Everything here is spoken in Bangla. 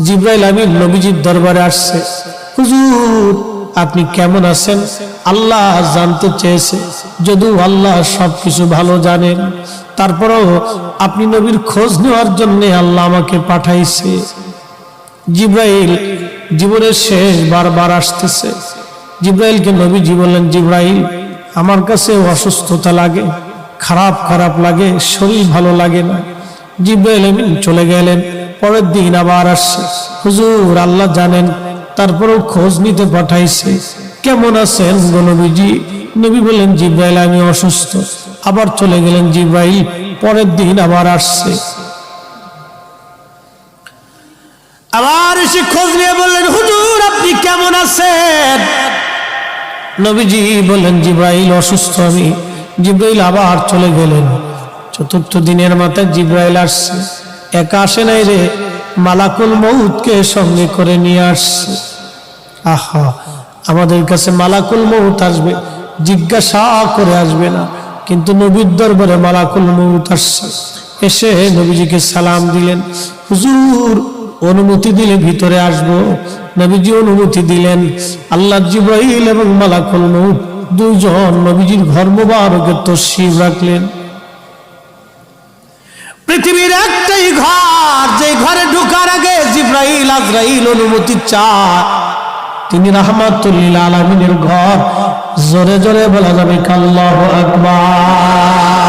জিবরাইল আমিন নবীজির দরবারে আসছে। হুজুর আপনি কেমন আছেন? আল্লাহ জানতে চেয়েছে, যদিও আল্লাহ সবকিছু ভালো জানেন, তারপরেও আপনি নবীর খোঁজ নেওয়ার জন্য আল্লাহ আমাকে পাঠাইছে। জিবরাইল জীবনের শেষ বারবার আসতেছে। জিবরাইলকে নবীজি বললেন, জিবরাইল আমার কাছে অসুস্থতা লাগে, খারাপ খারাপ লাগে, শরীর ভালো লাগে না। জিবরাইল আমিন চলে গেলেন। পরের দিন আবার আসছে। হুজুর আল্লাহ জানেন, তারপরেও খোঁজ নিতে পাঠাইছে, কেমন আছেন গো নবীজি? নবী বললেন, জিবরাইল আমি অসুস্থ। আবার চলে গেলেন জিবরাইল। পরের দিন আবার আসছে। আবার এসে খোঁজ নিয়ে বললেন, হুজুর আপনি কেমন আছেন? নবীজি বললেন, জিবরাইল অসুস্থ আমি। জিবরাইল আবার চলে গেলেন। চতুর্থ দিনের মাথায় জিবরাইল আসছে। একা আসে নাই রে, মালাকুল মউতকে সঙ্গে করে নিয়ে আসছে। আহা, আমাদের কাছে মালাকুল মউত আসবে, জিজ্ঞাসা করে আসবে না, কিন্তু নবীর দরবারে মালাকুল মউত আসছে। এসে নবীজিকে সালাম দিলেন। হুজুর অনুমতি দিলে ভিতরে আসবো। নবীজি অনুমতি দিলেন। আল্লাহ জিবরাইল এবং মালাকুল মউত দুইজন নবীজির ঘর মুবারকে তশরিফ রাখলেন। পৃথিবীর একটাই ঘর, যে ঘরে ঢোকার আগে জিবরাইল আজরাইল অনুমতি চায়, তিনি রাহমাতুল লিল আলামিনের ঘর। জোরে জোরে বলা যাবে আল্লাহু আকবার।